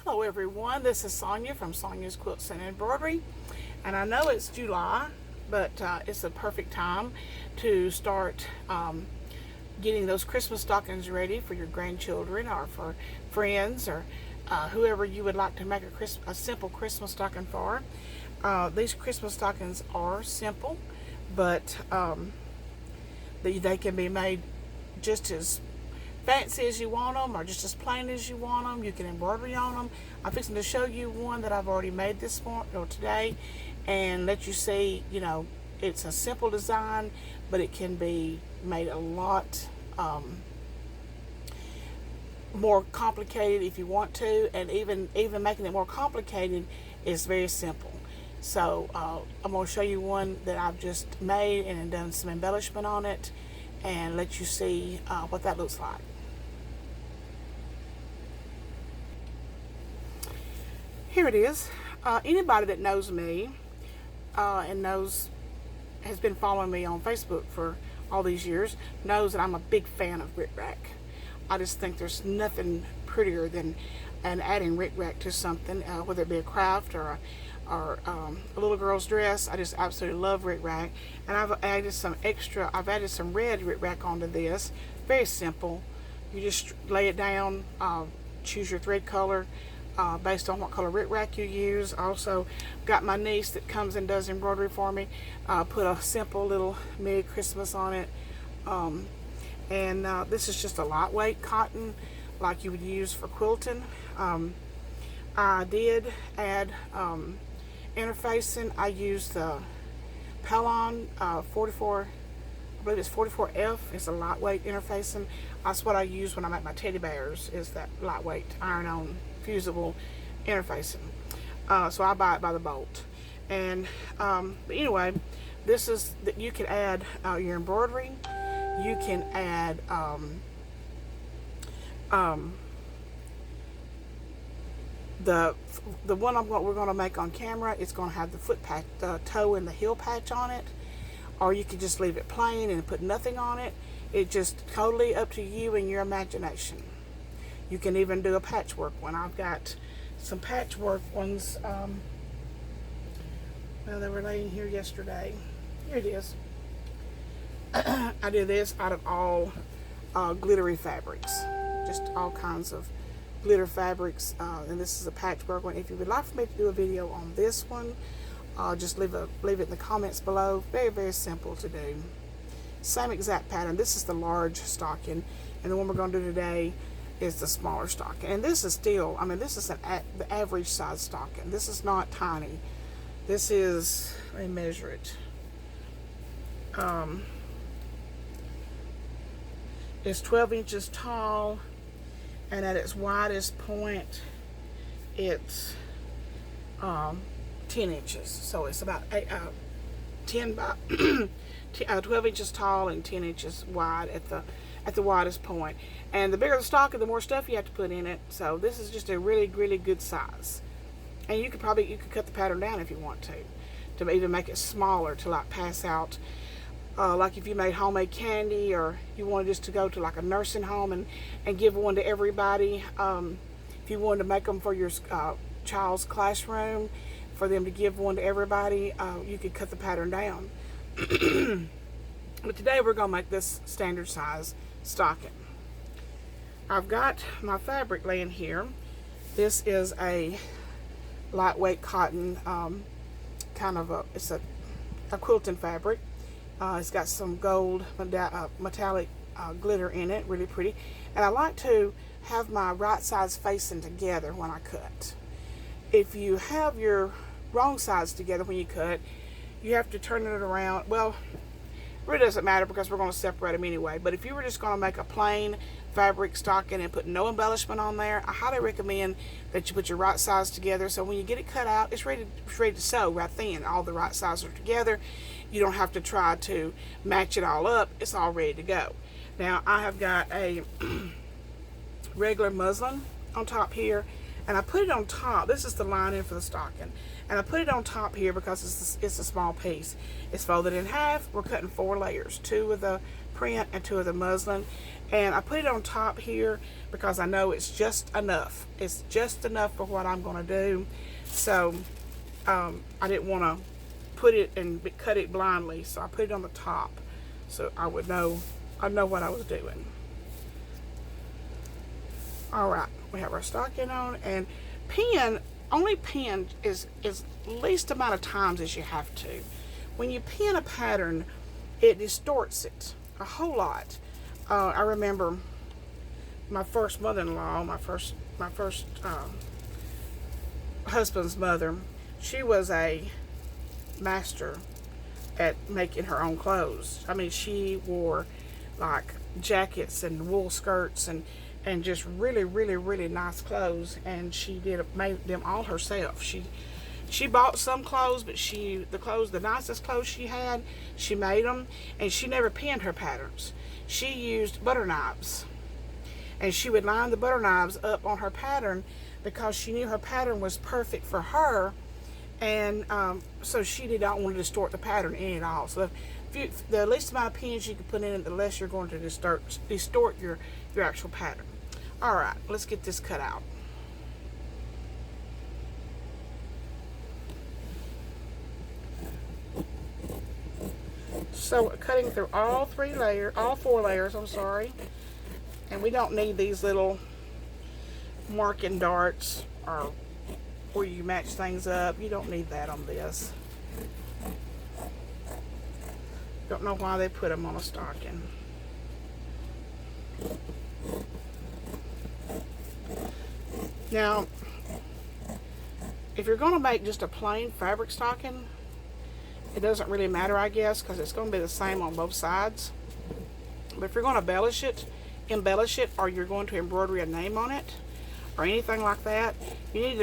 Hello everyone, this is Sonya from Sonya's Quilts and Embroidery, and I know it's July, but it's a perfect time to start getting those Christmas stockings ready for your grandchildren or for friends or whoever you would like to make a simple Christmas stocking for. These Christmas stockings are simple, but they can be made just as fancy as you want them or just as plain as you want them. You can embroidery on them. I'm fixing to show you one that I've already made this morning or today and let you see, you know, it's a simple design, but it can be made a lot more complicated if you want to, and even making it more complicated is very simple. So I'm going to show you one that I've just made and done some embellishment on it and let you see what that looks like. Here it is. Anybody that knows me and has been following me on Facebook for all these years knows that I'm a big fan of rickrack. I just think there's nothing prettier than adding rickrack to something, whether it be a craft or a little girl's dress. I just absolutely love rickrack, and I've added some red rickrack onto this. Very simple. You just lay it down, choose your thread color based on what color rickrack you use. Also got my niece that comes and does embroidery for me, put a simple little Merry Christmas on it, and this is just a lightweight cotton like you would use for quilting. I did add interfacing. I used the Pelon 44, I believe it's 44F. It's a lightweight interfacing. That's what I use when I make my teddy bears, is that lightweight iron-on fusible interfacing. So I buy it by the bolt. And but anyway, this is that you can add your embroidery. You can add the one we're going to make on camera. It's going to have the foot patch, the toe and the heel patch on it, or you can just leave it plain and put nothing on it. It's just totally up to you and your imagination. You can even do a patchwork one. I've got some patchwork ones. Well, they were laying here yesterday. Here it is. I do this out of all glittery fabrics, just all kinds of glitter fabrics, and this is a patchwork one. If you would like for me to do a video on this one, just leave it in the comments below. Very, very simple to do. Same exact pattern. This is the large stocking, and the one we're going to do today is the smaller stocking. And this is still, I mean, this is the average size stocking. This is not tiny. This is, let me measure it. It's 12 inches tall, and at its widest point, it's 10 inches. So it's about 12 inches tall and 10 inches wide at the widest point. And the bigger the stocking, the more stuff you have to put in it. So this is just a really, really good size. And you could cut the pattern down if you want to even make it smaller to like pass out. Like if you made homemade candy, or you wanted just to go to like a nursing home and give one to everybody. If you wanted to make them for your child's classroom, for them to give one to everybody, you could cut the pattern down. But today we're going to make this standard size stocking. I've got my fabric laying here. This is a lightweight cotton, it's a quilting fabric. It's got some gold metallic glitter in it, really pretty. And I like to have my right sides facing together when I cut. If you have your wrong sides together when you cut, you have to turn it around. Well, it really doesn't matter because we're going to separate them anyway. But if you were just going to make a plain fabric stocking and put no embellishment on there, I highly recommend that you put your right sides together, so when you get it cut out, it's ready to sew right then. All the right sides are together. You don't have to try to match it all up. It's all ready to go. Now I have got a regular muslin on top here, and I put it on top. This is the lining for the stocking, and I put it on top here because it's a small piece. It's folded in half. We're cutting 4 layers, 2 with the print and 2 of the muslin. And I put it on top here because I know it's just enough. It's just enough for what I'm going to do. So I didn't want to put it and cut it blindly, so I put it on the top so I would know what I was doing. All right, we have our stocking on, and only pin is least amount of times as you have to. When you pin a pattern, it distorts it a whole lot. I remember my first mother-in-law, my first husband's mother. She was a master at making her own clothes. I mean, she wore like jackets and wool skirts and just really, really, really nice clothes, and she made them all herself. She bought some clothes, but the nicest clothes she had, she made them, and she never pinned her patterns. She used butter knives, and she would line the butter knives up on her pattern because she knew her pattern was perfect for her, and so she did not want to distort the pattern any at all. So the least amount of pins you can put in it, the less you're going to distort your actual pattern. All right, let's get this cut out. So cutting through all 4 layers, I'm sorry. And we don't need these little marking darts or where you match things up. You don't need that on this. Don't know why they put them on a stocking. Now, if you're going to make just a plain fabric stocking, it doesn't really matter, I guess, because it's going to be the same on both sides. But if you're going to embellish it, or you're going to embroider a name on it, or anything like that, you need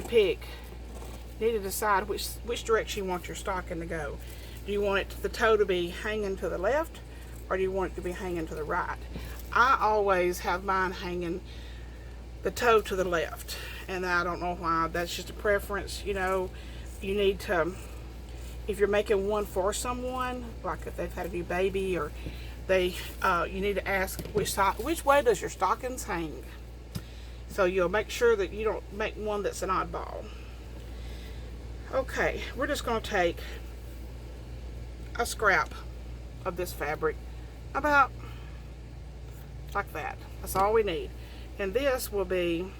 to decide which direction you want your stocking to go. Do you want the toe to be hanging to the left, or do you want it to be hanging to the right? I always have mine hanging the toe to the left, and I don't know why. That's just a preference. You know, you need to, if you're making one for someone, like if they've had a new baby, or you need to ask which way does your stockings hang, so you'll make sure that you don't make one that's an oddball. Okay, we're just going to take a scrap of this fabric, about like that. That's all we need, and this will be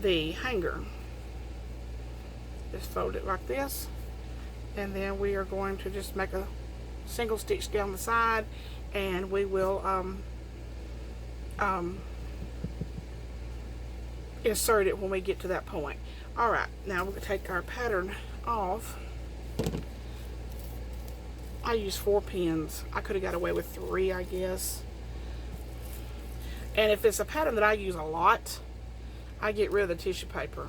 the hanger. Just fold it like this, and then we are going to just make a single stitch down the side, and we will insert it when we get to that point. Alright, now we're going to take our pattern off. I use 4 pins. I could have got away with 3, I guess. And if it's a pattern that I use a lot, I get rid of the tissue paper.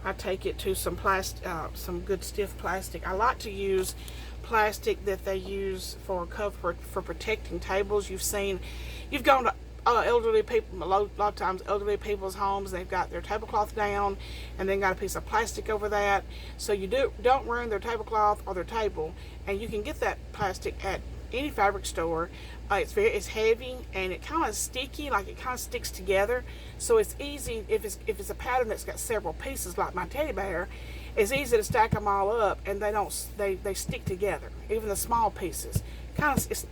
I take it to some plastic, some good stiff plastic. I like to use plastic that they use for protecting tables. You've gone to elderly people, a lot of times elderly people's homes, they've got their tablecloth down and then got a piece of plastic over that, so you don't ruin their tablecloth or their table. And you can get that plastic at any fabric store. It's heavy and it kind of sticky, like it kind of sticks together, so it's easy if it's a pattern that's got several pieces like my teddy bear. It's easy to stack them all up, and they stick together, even the small pieces. It's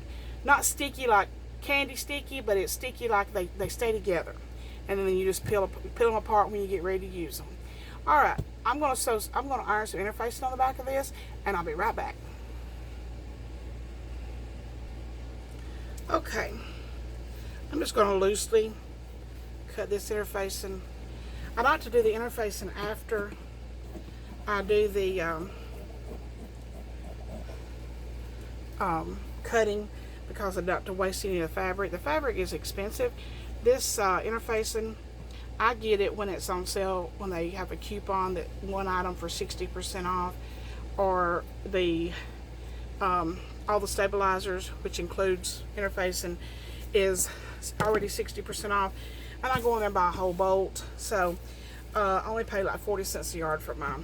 not sticky like candy sticky, but it's sticky like they stay together, and then you just peel them apart when you get ready to use them. All right, I'm gonna iron some interfacing on the back of this, and I'll be right back. Okay, I'm just gonna loosely cut this interfacing. I like to do the interfacing after I do the cutting, because I don't have to waste any of the fabric. The fabric is expensive. This interfacing, I get it when it's on sale, when they have a coupon that one item for 60% off, or the all the stabilizers, which includes interfacing, is already 60% off, and I go in there and buy a whole bolt. So I only pay like 40 cents a yard for my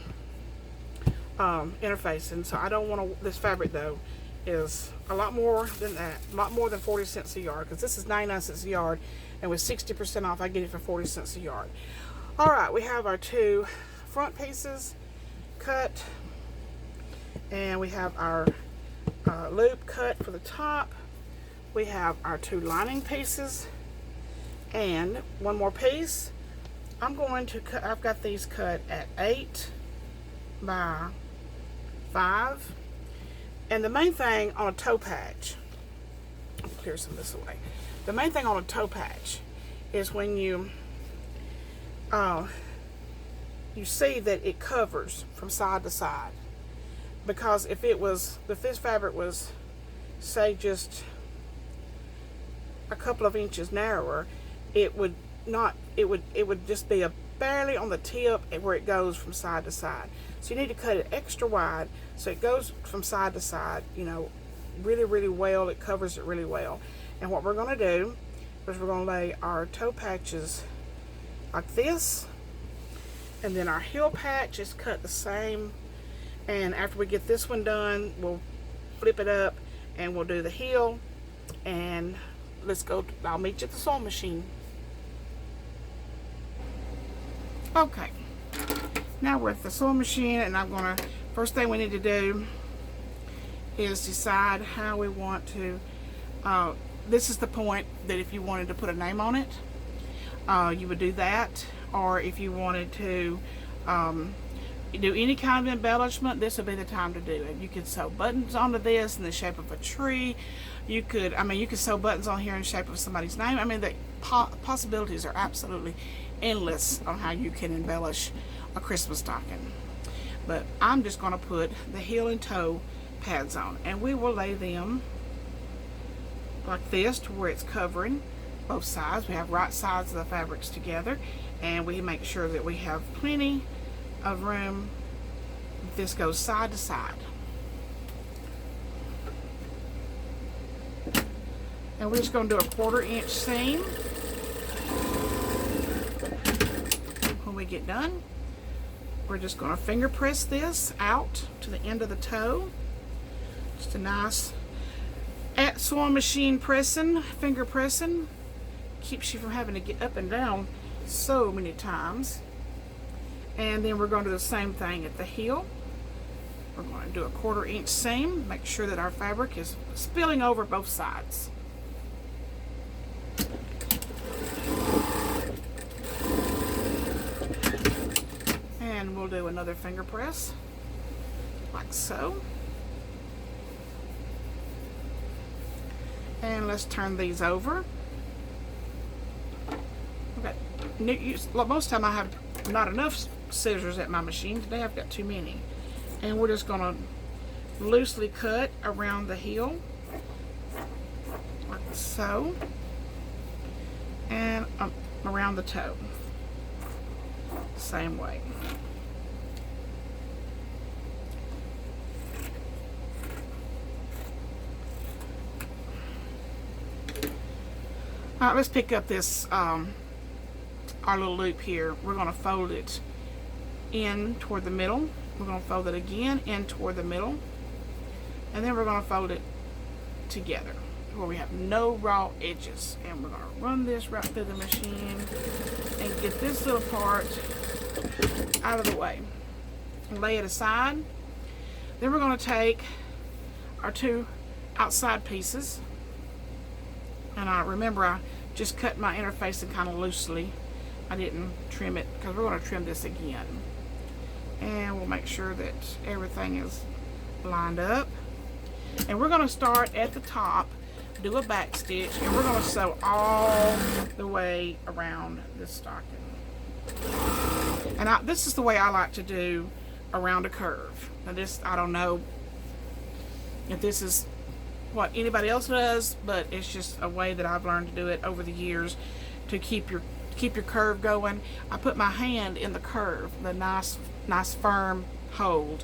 interfacing. So I don't want this fabric though is a lot more than that, a lot more than 40 cents a yard, because this is 99 cents a yard, and with 60% off, I get it for 40 cents a yard. All right, we have our 2 front pieces cut, and we have our loop cut for the top. We have our 2 lining pieces, and one more piece. I'm going to cut, I've got these cut at 8 by 5. And the main thing on a toe patch, I'll clear some of this away. The main thing on a toe patch is when you see that it covers from side to side. Because if this fabric was, say, just a couple of inches narrower, it would just be barely on the tip where it goes from side to side. So you need to cut it extra wide so it goes from side to side, you know, really, really well. It covers it really well. And what we're going to do is we're going to lay our toe patches like this, and then our heel patch is cut the same. And after we get this one done, we'll flip it up and we'll do the heel. And let's go, I'll meet you at the sewing machine. Okay, now we're at the sewing machine, and I'm gonna, first thing we need to do is decide how we want to, this is the point that if you wanted to put a name on it, you would do that. Or if you wanted to do any kind of embellishment, this would be the time to do it. You could sew buttons onto this in the shape of a tree. You could, you could sew buttons on here in the shape of somebody's name. I mean, the possibilities are absolutely endless on how you can embellish a Christmas stocking. But I'm just going to put the heel and toe pads on, and we will lay them like this to where it's covering both sides. We have right sides of the fabrics together, and we make sure that we have plenty of room. This goes side to side, and we're just going to do a 1/4 inch seam. When we get done, we're just going to finger press this out to the end of the toe. Just a nice at sewing machine pressing, finger pressing, keeps you from having to get up and down so many times. And then we're going to do the same thing at the heel. We're going to do a 1/4 inch seam, make sure that our fabric is spilling over both sides. And we'll do another finger press, like so. And let's turn these over. Okay. Most of the time I have not enough scissors at my machine. Today I've got too many. And we're just going to loosely cut around the heel, like so, and around the toe, same way. All right, let's pick up this, our little loop here. We're going to fold it in toward the middle. We're going to fold it again in toward the middle. And then we're going to fold it together where we have no raw edges. And we're going to run this right through the machine and get this little part out of the way. And lay it aside. Then we're going to take our 2 outside pieces. And I remember I just cut my interfacing kind of loosely. I didn't trim it because we're going to trim this again. And we'll make sure that everything is lined up. And we're going to start at the top, do a back stitch, and we're going to sew all the way around this stocking. And this is the way I like to do around a curve. Now this, I don't know if this is what anybody else does, but it's just a way that I've learned to do it over the years to keep your curve going. I put my hand in the curve, the nice firm hold,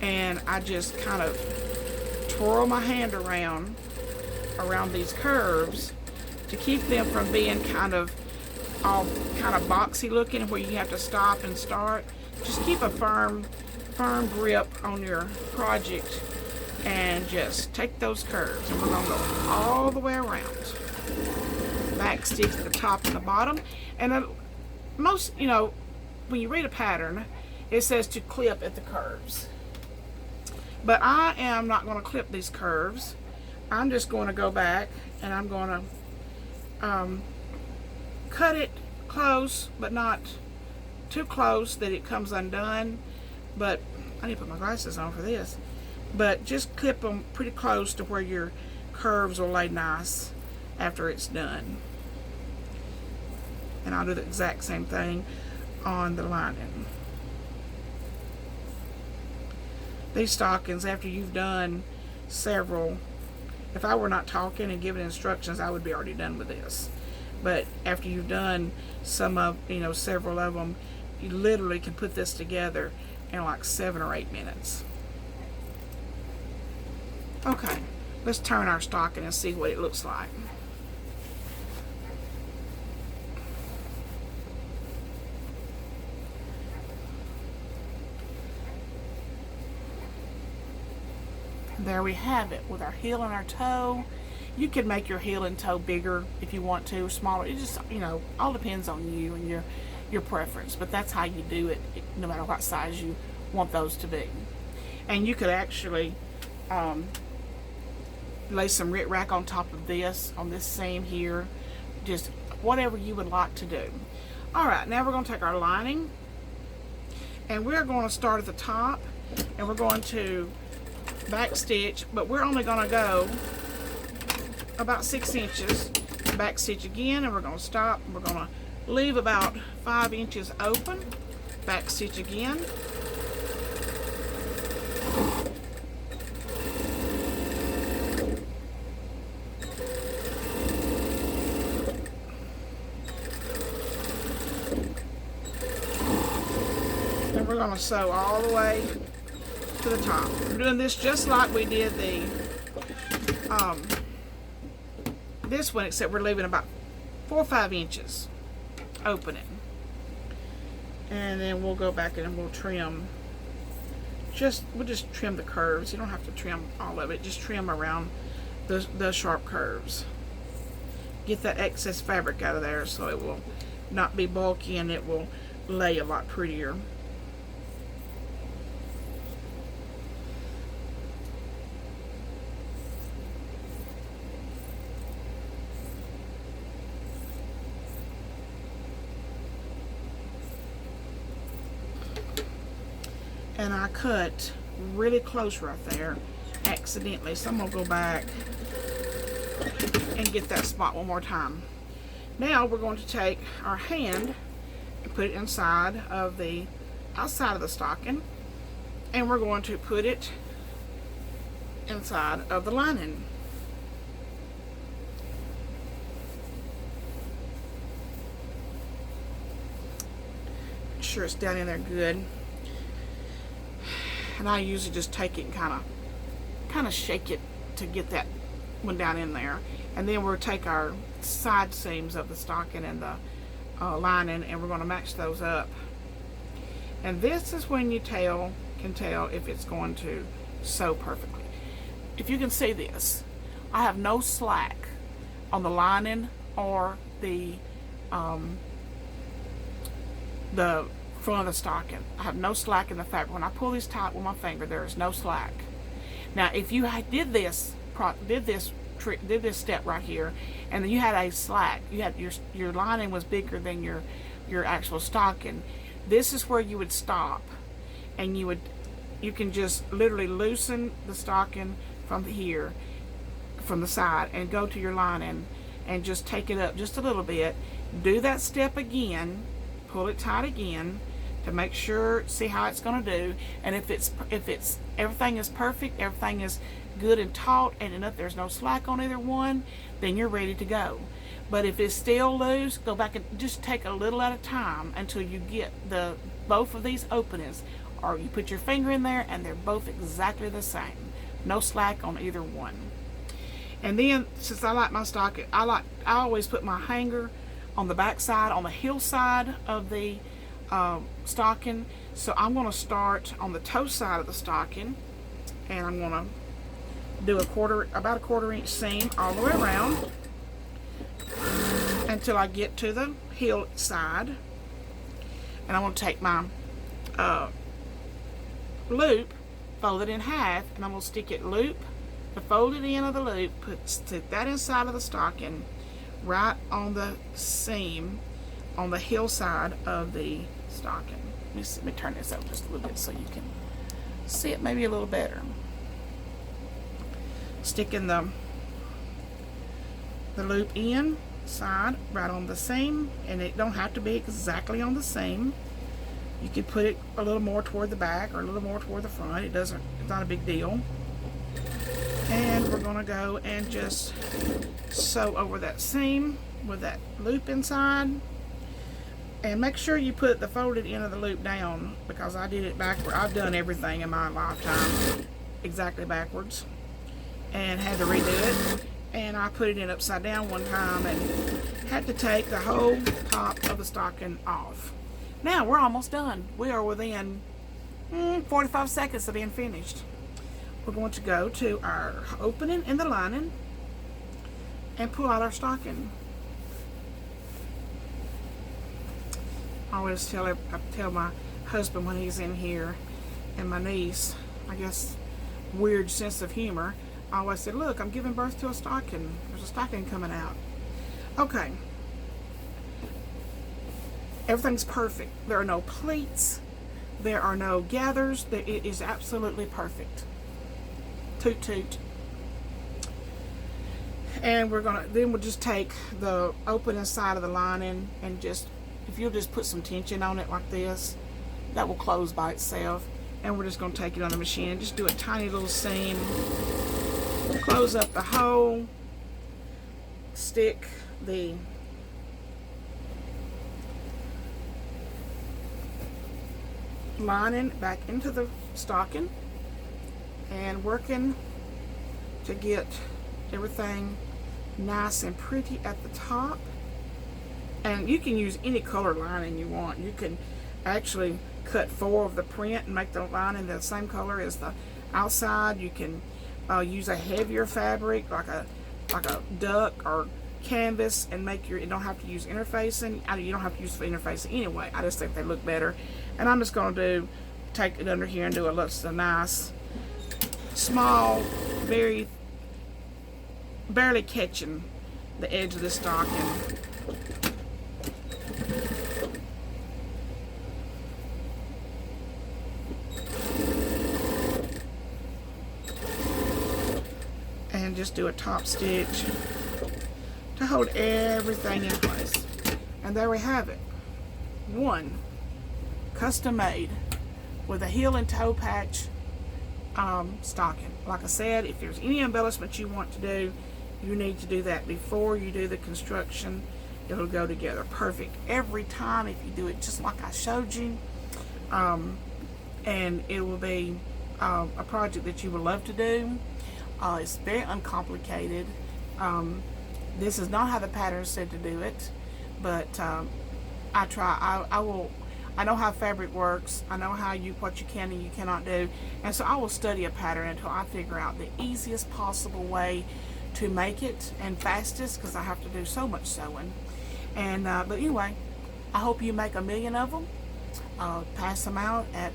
and I just kind of twirl my hand around these curves to keep them from being kind of all kind of boxy looking where you have to stop and start. Just keep a firm grip on your project and just take those curves, and we're going to go all the way around. Back stitch at the top and the bottom. And most, you know, when you read a pattern, it says to clip at the curves. But I am not going to clip these curves. I'm just going to go back and I'm going to cut it close, but not too close that it comes undone. But I need to put my glasses on for this. But just clip them pretty close to where your curves will lay nice after it's done. And I'll do the exact same thing on the lining. These stockings, after you've done several, if I were not talking and giving instructions, I would be already done with this. But after you've done some of, you know, several of them, you literally can put this together in like 7 or 8 minutes. Okay, let's turn our stocking and see what it looks like. There we have it with our heel and our toe. You can make your heel and toe bigger if you want to, smaller. It just, you know, all depends on you and your preference. But that's how you do it, no matter what size you want those to be. And you could actually lay some Rit Rack on top of this, on this seam here. Just whatever you would like to do. Alright, now we're going to take our lining. And we're going to start at the top. And we're going to back stitch, but we're only going to go about 6 inches. Back stitch again, and we're going to stop. We're going to leave about 5 inches open. Back stitch again. And we're going to sew all the way to the top. We're doing this just like we did the this one, except we're leaving about 4 or 5 inches opening. And then we'll go back and we'll trim. We'll just trim the curves. You don't have to trim all of it. Just trim around the sharp curves. Get that excess fabric out of there so it will not be bulky and it will lay a lot prettier. And I cut really close right there accidentally, so I'm going to go back and get that spot one more time. Now we're going to take our hand and put it inside of the outside of the stocking, and we're going to put it inside of the lining. Make sure it's down in there good. And I usually just take it and kind of shake it to get that one down in there. And then we'll take our side seams of the stocking and the lining, and we're going to match those up. And this is when you can tell if it's going to sew perfectly. If you can see this, I have no slack on the lining or the front of the stocking. I have no slack in the fabric. When I pull these tight with my finger, there is no slack. Now, if you did this step right here, and then you had a slack, you had your lining was bigger than your actual stocking, this is where you would stop, and you can just literally loosen the stocking from here, from the side, and go to your lining and just take it up just a little bit. Do that step again, pull it tight again to make sure, see how it's going to do. And if it's everything is perfect, everything is good and taut, and there's no slack on either one, then you're ready to go. But if it's still loose, go back and just take a little at a time until you get both of these openings, or you put your finger in there and they're both exactly the same. No slack on either one. And then, since I like my stocking, I always put my hanger on the back side, on the heel side of the stocking. So I'm going to start on the toe side of the stocking, and I'm going to do about a quarter inch seam all the way around until I get to the heel side. And I'm going to take my loop, fold it in half, and I'm going to stick it loop, the folded end of the loop, stick that inside of the stocking, right on the seam, on the heel side of the stocking. Let me turn this up just a little bit so you can see it maybe a little better. Sticking the loop in side right on the seam, and it don't have to be exactly on the seam. You could put it a little more toward the back or a little more toward the front. It's not a big deal. And we're gonna go and just sew over that seam with that loop inside. And make sure you put the folded end of the loop down, because I did it backward. I've done everything in my lifetime exactly backwards and had to redo it. And I put it in upside down one time and had to take the whole top of the stocking off. Now we're almost done. We are within 45 seconds of being finished. We're going to go to our opening in the lining and pull out our stocking. I always tell my husband when he's in here, and my niece, I guess weird sense of humor, I always said, look, I'm giving birth to a stocking. There's a stocking coming out. Okay. Everything's perfect. There are no pleats. There are no gathers. It is absolutely perfect. Toot toot. And then we'll just take the opening side of the lining and just, if you'll just put some tension on it like this, that will close by itself. And we're just going to take it on the machine and just do a tiny little seam. Close up the hole. Stick the lining back into the stocking and working to get everything nice and pretty at the top. And you can use any color lining you want. You can actually cut 4 of the print and make the lining the same color as the outside. You can use a heavier fabric like a duck or canvas and make you don't have to use interfacing. You don't have to use the interfacing anyway. I just think they look better. And I'm just going to take it under here and do a nice small, barely catching the edge of the stocking. And just do a top stitch to hold everything in place. And there we have it. One custom made with a heel and toe patch stocking. Like I said, if there's any embellishment you want to do, you need to do that before you do the construction. It'll go together perfect every time if you do it just like I showed you. And it will be a project that you would love to do. It's very uncomplicated. This is not how the pattern said to do it, but I try. I know how fabric works. I know what you can and you cannot do, and so I will study a pattern until I figure out the easiest possible way to make it and fastest, because I have to do so much sewing. And but anyway, I hope you make 1 million of them. Pass them out at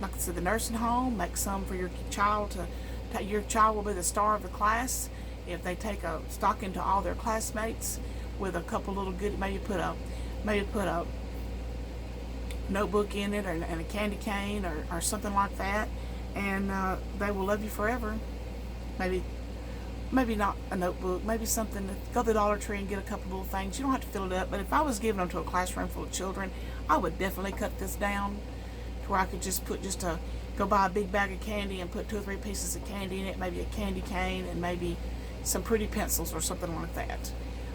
like I said, the nursing home. Make some for your child your child will be the star of the class if they take a stocking to all their classmates with a couple little good, maybe put a notebook in it and a candy cane or something like that, and they will love you forever. Maybe not a notebook, maybe something to go to the Dollar Tree and get a couple little things. You don't have to fill it up, but if I was giving them to a classroom full of children, I would definitely cut this down to where I could just go buy a big bag of candy and put 2 or 3 pieces of candy in it, maybe a candy cane and maybe some pretty pencils or something like that.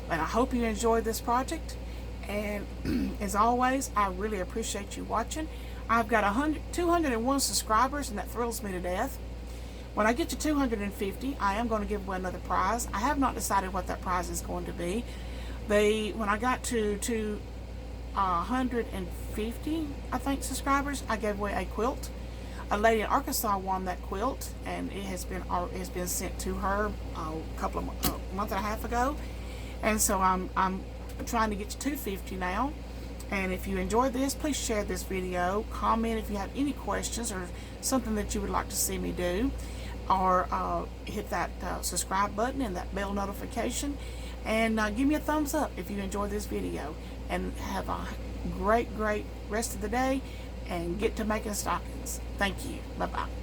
And I hope you enjoyed this project, and as always, I really appreciate you watching. I've got 201 subscribers, and that thrills me to death. When I get to 250, I am going to give away another prize. I have not decided what that prize is going to be. When I got to 150, I think, subscribers, I gave away a quilt. a lady in Arkansas won that quilt, and it has been sent to her a month and a half ago. And so I'm trying to get to 250 now. And if you enjoyed this, please share this video, comment if you have any questions or something that you would like to see me do, or hit that subscribe button and that bell notification, and give me a thumbs up if you enjoyed this video. And have a great rest of the day, and get to making stockings. Thank you. Bye-bye.